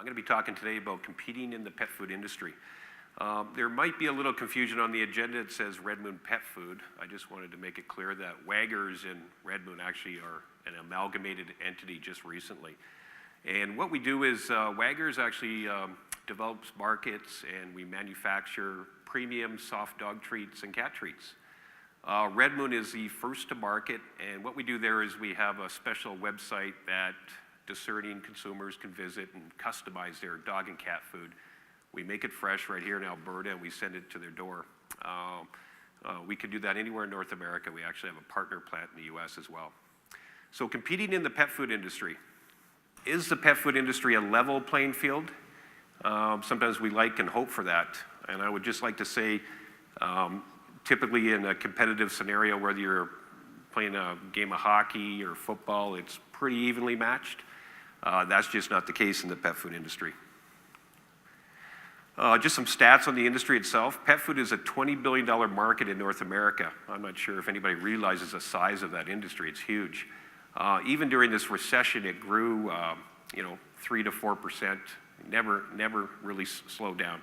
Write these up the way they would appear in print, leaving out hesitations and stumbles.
I'm going to be talking today about competing in the pet food industry. There might be a little confusion on the agenda. It says Red Moon Pet Food. I just wanted to make it clear that Waggers and Red Moon actually are an amalgamated entity just recently. And what we do is Waggers actually develops markets, and we manufacture premium soft dog treats and cat treats. Red Moon is the first to market, and what we do there is we have a special website that discerning consumers can visit and customize their dog and cat food. We make it fresh right here in Alberta, and we send it to their door. We can do that anywhere in North America. We actually have a partner plant in the US as well. So competing in the pet food industry. Is the pet food industry a level playing field? Sometimes we like and hope for that. And I would just like to say, typically in a competitive scenario, whether you're playing a game of hockey or football, it's pretty evenly matched. That's just not the case in the pet food industry. Just some stats on the industry itself. Pet food is a $20 billion market in North America. I'm not sure if anybody realizes the size of that industry. It's huge. Even during this recession, it grew 3 to 4%. Never really slowed down.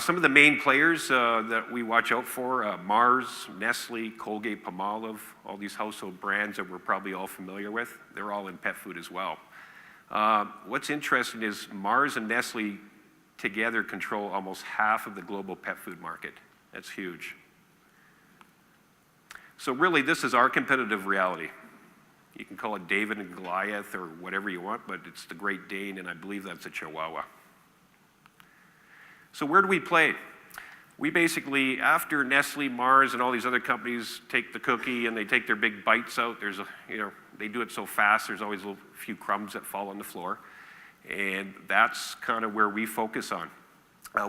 Some of the main players that we watch out for, Mars, Nestle, Colgate, Palmolive, all these household brands that we're probably all familiar with, they're all in pet food as well. What's interesting is Mars and Nestle together control almost half of the global pet food market. That's huge. So really, this is our competitive reality. You can call it David and Goliath or whatever you want, but it's the Great Dane, and I believe that's a Chihuahua. So where do we play? We basically, after Nestle, Mars, and all these other companies take the cookie and they take their big bites out, they do it so fast, there's always a few crumbs that fall on the floor. And that's kind of where we focus on.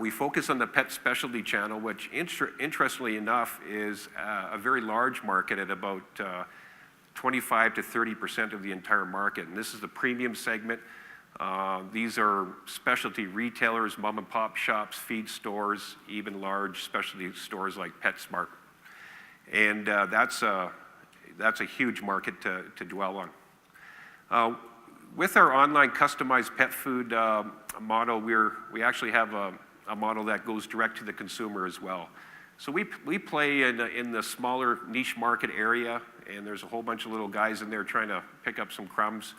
We focus on the pet specialty channel, which interestingly enough is a very large market at about 25 to 30% of the entire market. And this is the premium segment. These are specialty retailers, mom and pop shops, feed stores, even large specialty stores like PetSmart. And that's a huge market to dwell on. With our online customized pet food model, we actually have a model that goes direct to the consumer as well. So we play in the smaller niche market area, and there's a whole bunch of little guys in there trying to pick up some crumbs.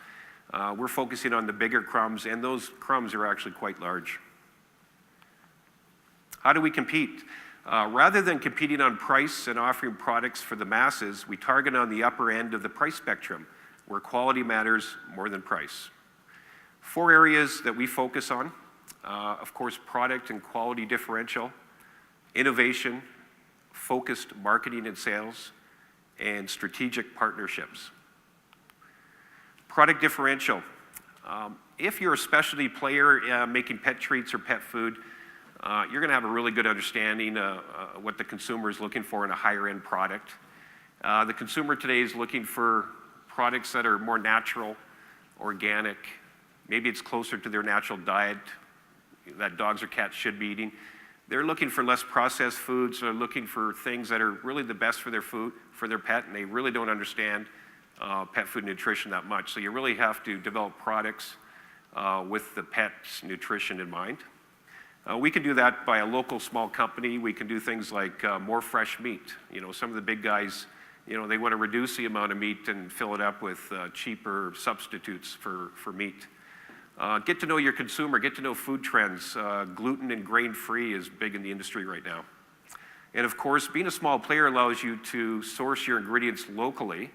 We're focusing on the bigger crumbs, and those crumbs are actually quite large. How do we compete? Rather than competing on price and offering products for the masses, we target on the upper end of the price spectrum, where quality matters more than price. 4 areas that we focus on, of course, product and quality differential, innovation, focused marketing and sales, and strategic partnerships. Product differential. If you're a specialty player making pet treats or pet food, you're going to have a really good understanding of what the consumer is looking for in a higher end product. The consumer today is looking for products that are more natural, organic. Maybe it's closer to their natural diet that dogs or cats should be eating. They're looking for less processed foods. They're looking for things that are really the best for their food, for their pet, and they really don't understand pet food nutrition that much. So you really have to develop products with the pet's nutrition in mind. We can do that by a local small company. We can do things like more fresh meat. Some of the big guys, they want to reduce the amount of meat and fill it up with cheaper substitutes for meat. Get to know your consumer, get to know food trends. Gluten and grain-free is big in the industry right now. And of course, being a small player allows you to source your ingredients locally.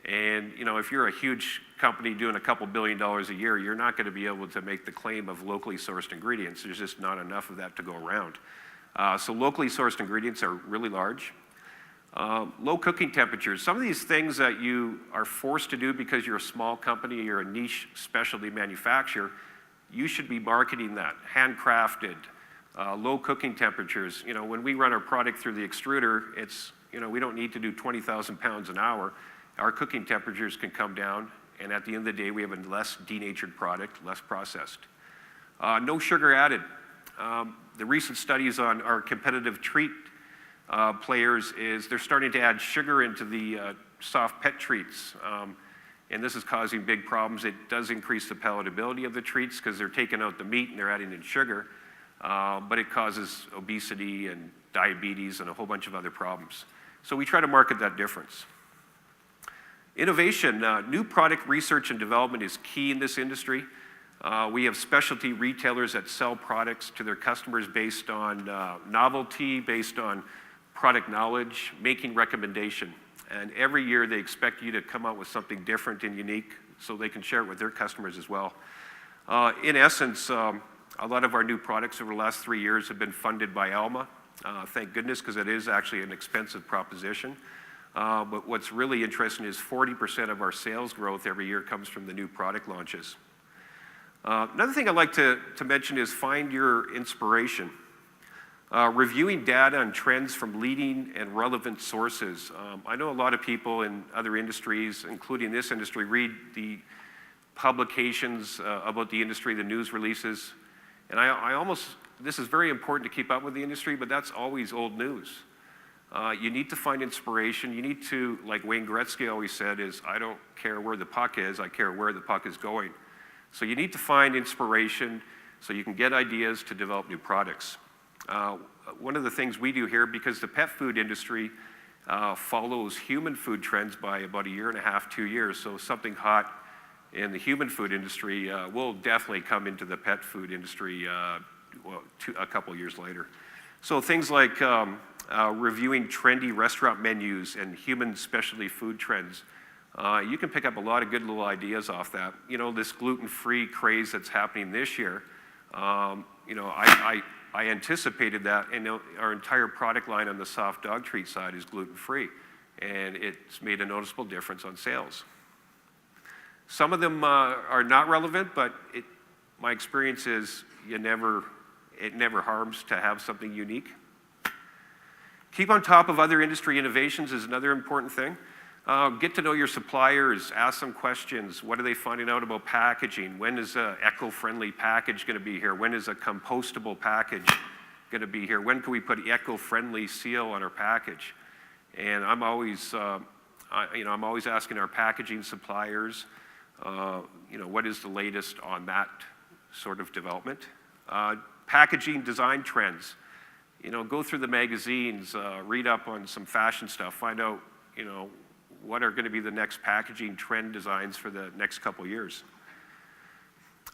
And if you're a huge company doing a couple $1 billion a year, you're not going to be able to make the claim of locally sourced ingredients. There's just not enough of that to go around. So locally sourced ingredients are really large. Low cooking temperatures. Some of these things that you are forced to do because you're a small company, you're a niche specialty manufacturer, you should be marketing that. Handcrafted, low cooking temperatures. When we run our product through the extruder, we don't need to do 20,000 pounds an hour. Our cooking temperatures can come down, and at the end of the day, we have a less denatured product, less processed. No sugar added. The recent studies on our competitive treat players is they're starting to add sugar into the soft pet treats. and this is causing big problems. It does increase the palatability of the treats because they're taking out the meat and they're adding in sugar, but it causes obesity and diabetes and a whole bunch of other problems. So we try to market that difference. Innovation, new product research and development is key in this industry. We have specialty retailers that sell products to their customers based on novelty, based on product knowledge, making recommendation. And every year they expect you to come out with something different and unique so they can share it with their customers as well. In essence, a lot of our new products over the last 3 years have been funded by ALMA. Thank goodness, because it is actually an expensive proposition. But what's really interesting is 40% of our sales growth every year comes from the new product launches. Another thing I'd like to mention is find your inspiration. Reviewing data and trends from leading and relevant sources. I know a lot of people in other industries, including this industry, read the publications about the industry, the news releases, and this is very important to keep up with the industry, but that's always old news. You need to find inspiration. You need to, like Wayne Gretzky always said, is I don't care where the puck is, I care where the puck is going. So you need to find inspiration so you can get ideas to develop new products. One of the things we do here, because the pet food industry follows human food trends by about 1.5 years, 2 years, so something hot in the human food industry will definitely come into the pet food industry a couple years later. So things like reviewing trendy restaurant menus and human specialty food trends. You can pick up a lot of good little ideas off that. You know, this gluten-free craze that's happening this year, you know, I anticipated that, and our entire product line on the soft dog treat side is gluten-free, and it's made a noticeable difference on sales. Some of them are not relevant, but my experience is it never harms to have something unique. Keep on top of other industry innovations is another important thing. Get to know your suppliers, ask them questions. What are they finding out about packaging? When is an eco-friendly package going to be here? When is a compostable package going to be here? When can we put eco-friendly seal on our package? And I'm always asking our packaging suppliers, you know, what is the latest on that sort of development? Packaging design trends. You know, go through the magazines, read up on some fashion stuff, find out, you know, what are going to be the next packaging trend designs for the next couple years.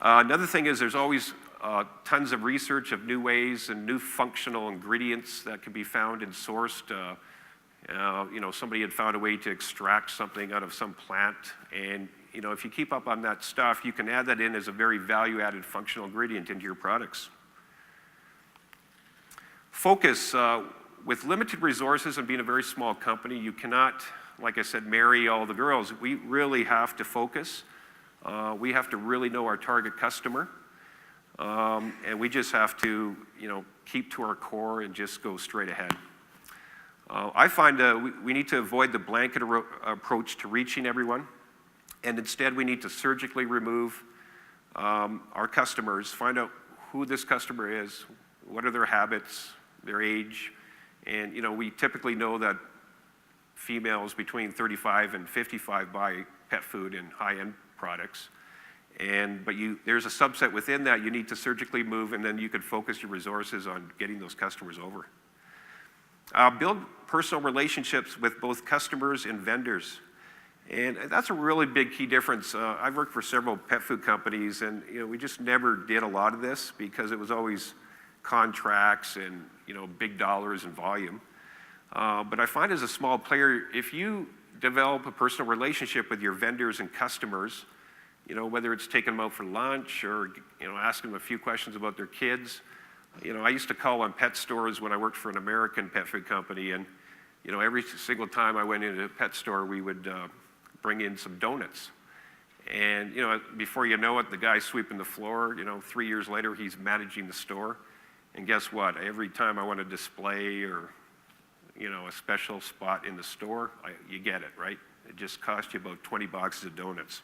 Another thing is there's always tons of research of new ways and new functional ingredients that can be found and sourced. You know, somebody had found a way to extract something out of some plant, and you know, if you keep up on that stuff, you can add that in as a very value-added functional ingredient into your products. Focus. With limited resources and being a very small company, you cannot, like I said, marry all the girls. We really have to focus. We have to really know our target customer. And we just have to, you know, keep to our core and just go straight ahead. I find we need to avoid the blanket approach to reaching everyone. And instead, we need to surgically remove our customers, find out who this customer is, what are their habits, their age. And, you know, we typically know that females between 35 and 55 buy pet food and high-end products. But there's a subset within that you need to surgically move, and then you could focus your resources on getting those customers over. Build personal relationships with both customers and vendors. And that's a really big key difference. I've worked for several pet food companies, and you know, we just never did a lot of this because it was always contracts and, you know, big dollars and volume. But I find as a small player, if you develop a personal relationship with your vendors and customers, you know, whether it's taking them out for lunch or, you know, asking them a few questions about their kids. You know, I used to call on pet stores when I worked for an American pet food company, and, you know, every single time I went into a pet store, we would bring in some donuts. And, you know, before you know it, the guy's sweeping the floor. You know, 3 years later, he's managing the store. And guess what? Every time I want to display or, you know, a special spot in the store, you get it, right? It just cost you about 20 boxes of donuts.